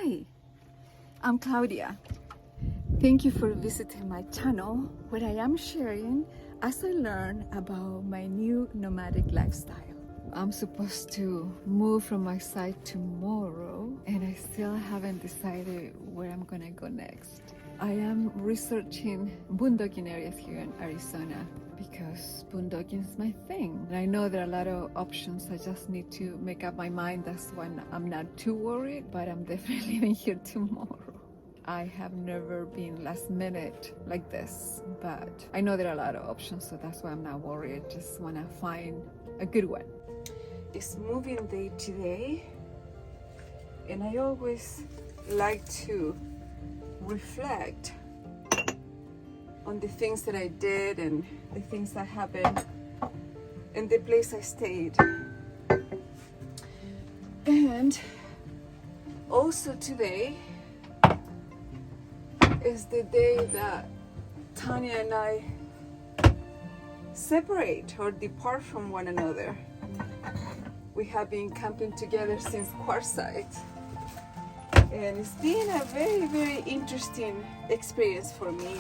Hi, I'm Claudia. Thank you for visiting my channel where I am sharing as I learn about my new nomadic lifestyle. I'm supposed to move from my site tomorrow and I still haven't decided where I'm gonna go next. I am researching boondocking areas here in Arizona because boondocking is my thing. And I know there are a lot of options. I just need to make up my mind. That's why I'm not too worried, but I'm definitely leaving here tomorrow. I have never been last minute like this, but I know there are a lot of options, so that's why I'm not worried. I just want to find a good one. It's moving day today, and I always like to reflect on the things that I did and the things that happened and the place I stayed. And also today is the day that Tonya and I separate or depart from one another. We have been camping together since Quartzsite, and it's been a very, very interesting experience for me.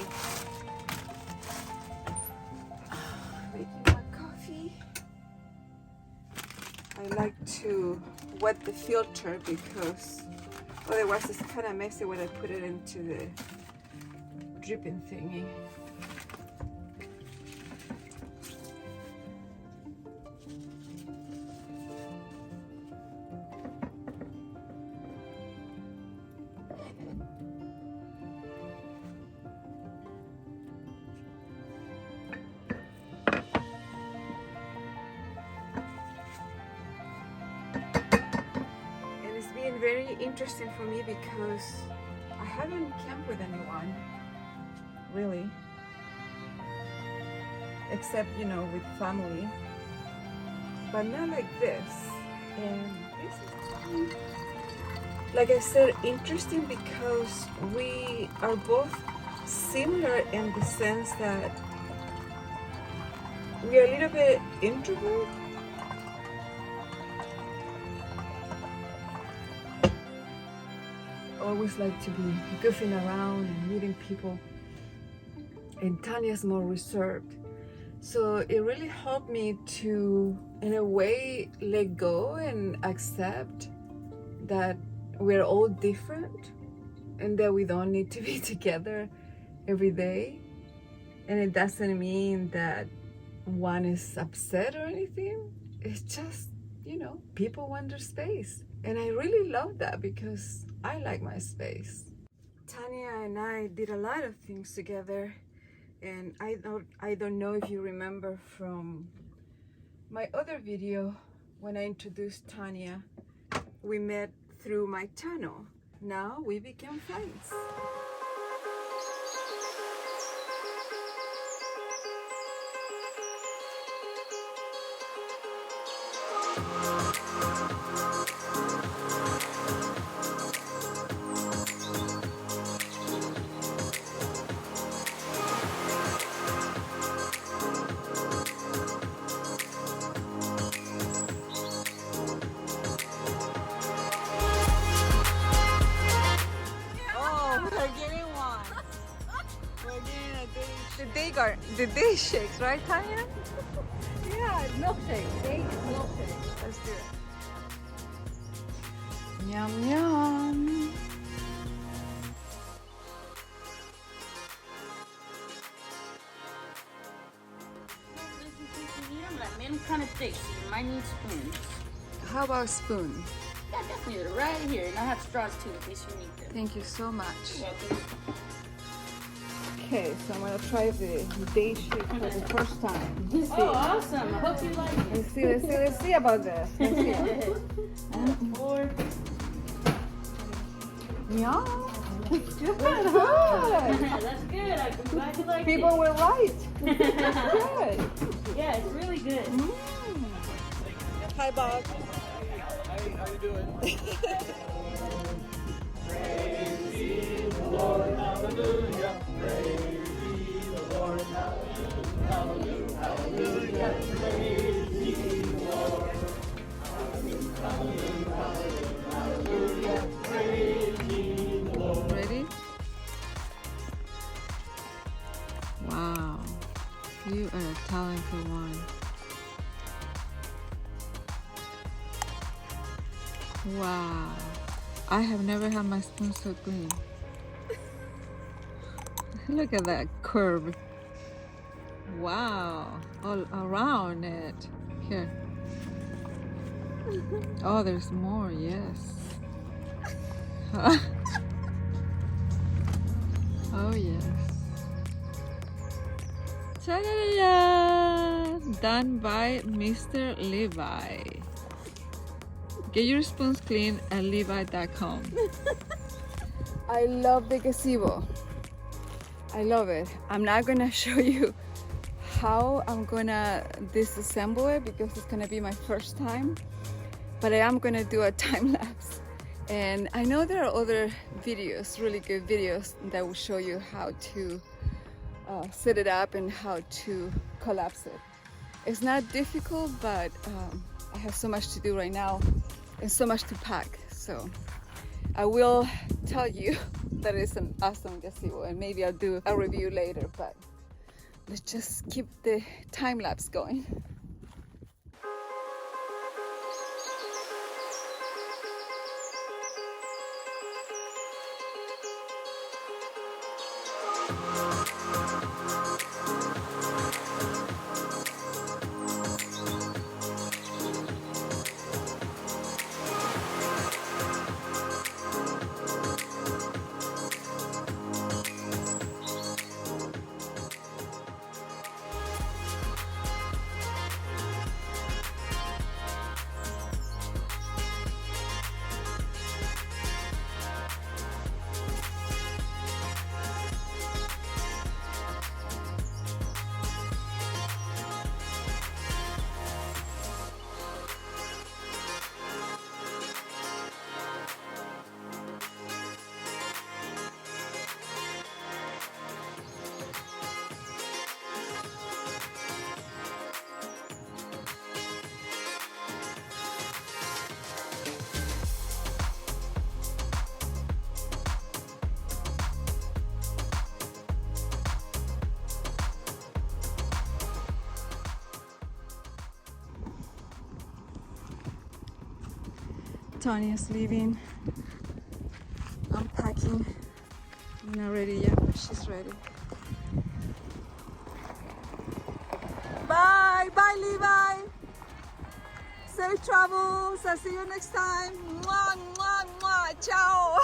Making my coffee. I like to wet the filter because otherwise it's kind of messy when I put it into the dripping thingy. And it's been very interesting for me because I haven't camped with anyone, really, except, you know, with family, but not like this. And this is, like I said, interesting because we are both similar in the sense that we are a little bit introvert. Always like to be goofing around and meeting people, and Tanya's more reserved. So it really helped me to, in a way, let go and accept that we're all different and that we don't need to be together every day. And it doesn't mean that one is upset or anything. It's just, you know, people want their space. And I really love that because I like my space. Tanya and I did a lot of things together, and I don't know if you remember from my other video when I introduced Tanya. We met through my channel. Now we became friends. The day shakes, right, Tanya? Yeah, milkshake. Day milkshake. Let's do it. Yum, yum. I'm kind of thick, so you might need spoons. How about spoon? Yeah, definitely. Right here. And I have straws too, in case you need them. Thank you so much. You're welcome. Okay, so I'm gonna try the day shake for the first time. Let's see. Oh, awesome. I hope you like it. Let's see about this. Let's see. Four. Yeah, it's good. That's good. I'm glad you like People it. were right. It's good. Yeah, it's really good. Hi, Bob. How you doing? Praise ye the Lord, hallelujah. Praise ye the Lord, hallelujah, hallelujah. Praise ye the Lord, hallelujah, hallelujah, hallelujah. Praise ye Wow. I have never had my spoon so clean. Look at that curve. Wow. All around it. Here. Oh, there's more, yes. Oh, yes. Ta-da! Done by Mr. Levi. Get your spoons clean at levi.com. I love the gazebo. I love it. I'm not gonna show you how I'm gonna disassemble it because it's gonna be my first time, but I am gonna do a time lapse. And I know there are other videos, really good videos, that will show you how to set it up and how to collapse it. It's not difficult, but I have so much to do right now and so much to pack. So I will tell you that it's an awesome gazebo, and maybe I'll do a review later, but let's just keep the time lapse going. Tonya's leaving. I'm packing. I'm not ready yet, but she's ready. Bye! Bye, Levi! Safe travels! I'll see you next time! Mwah, mwah, mwah! Ciao!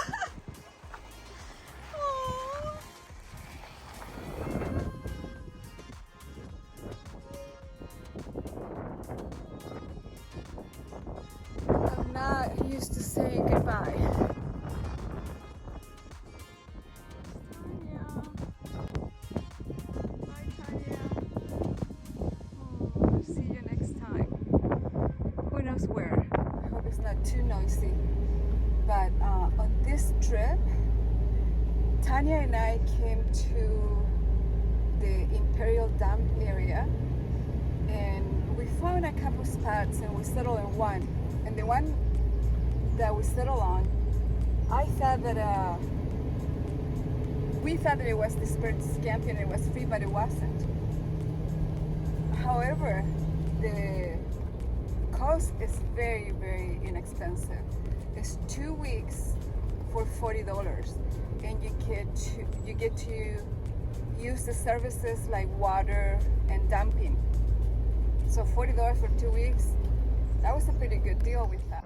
I'm not used to saying goodbye. Bye, Tonya. Oh, see you next time. Who knows where? I hope it's not too noisy. But on this trip, Tonya and I came to the Imperial Dam area, and we found a couple spots and we settled on one. And the one that we settled on, I thought that we thought that it was the Spirit camping and it was free, but it wasn't. However, the cost is very, very inexpensive. It's 2 weeks for $40, and you get to use the services like water and dumping. So $40 for 2 weeks, that was a pretty good deal with that.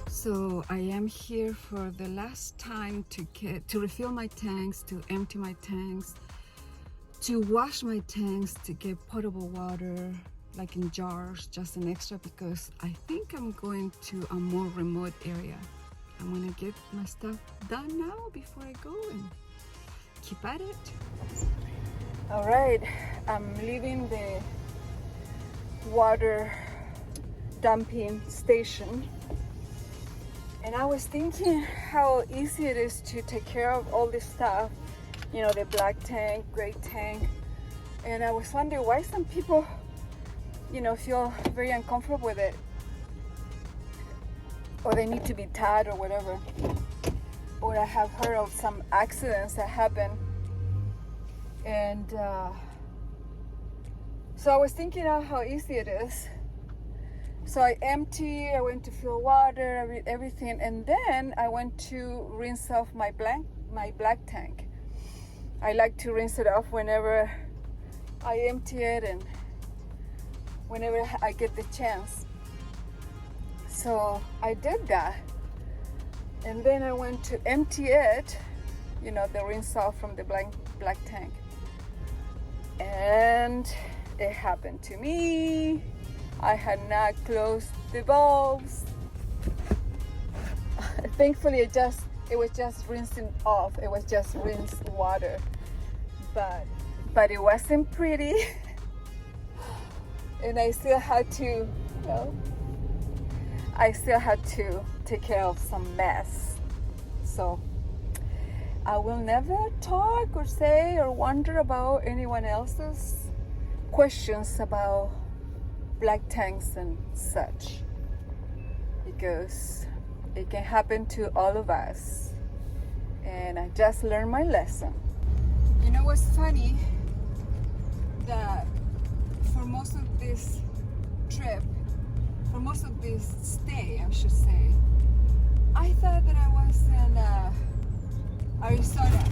So I am here for the last time to refill my tanks, to empty my tanks, to wash my tanks, to get potable water, like in jars, just an extra, because I think I'm going to a more remote area. I'm gonna get my stuff done now before I go and keep at it. All right, I'm leaving the water dumping station. And I was thinking how easy it is to take care of all this stuff, you know, the black tank, gray tank. And I was wondering why some people, you know, feel very uncomfortable with it, or they need to be tied or whatever. Or I have heard of some accidents that happen And so I was thinking of how easy it is. So I went to fill water, everything, and then I went to rinse off my black tank. I like to rinse it off whenever I empty it and whenever I get the chance. So I did that. And then I went to empty it, you know, the rinse off from the black tank. And it happened to me. I had not closed the valves. Thankfully, it was just rinsing off. It was just rinsed water. But it wasn't pretty. And I still had to, you know, take care of some mess. So I will never talk or say or wonder about anyone else's questions about black tanks and such, because it can happen to all of us. And I just learned my lesson. You know what's funny? That for most of this trip, for most of this stay, I should say, I thought that I was in Arizona,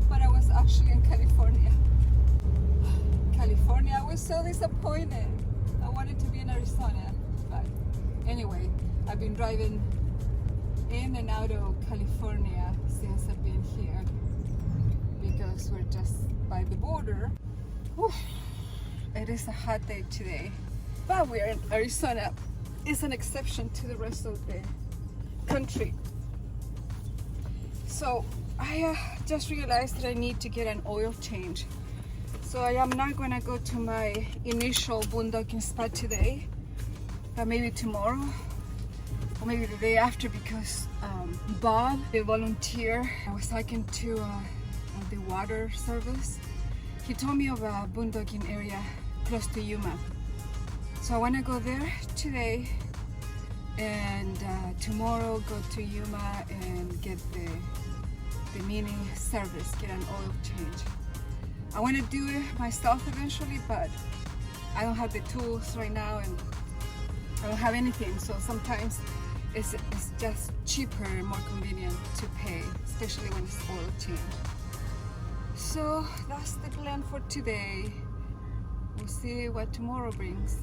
but I was actually in California. I was so disappointed. I wanted to be in Arizona, but anyway, I've been driving in and out of California since I've been here because we're just by the border. Whew. It is a hot day today, but we're in Arizona. It's an exception to the rest of the country. So I just realized that I need to get an oil change. So I am not going to go to my initial boondocking spot today, but maybe tomorrow or maybe the day after, because Bob, the volunteer I was talking to the water service, he told me of a boondocking area close to Yuma. So I want to go there today and tomorrow go to Yuma and get the mini service, get an oil change. I want to do it myself eventually, but I don't have the tools right now and I don't have anything. So sometimes it's just cheaper and more convenient to pay, especially when it's oil change. So that's the plan for today. We'll see what tomorrow brings.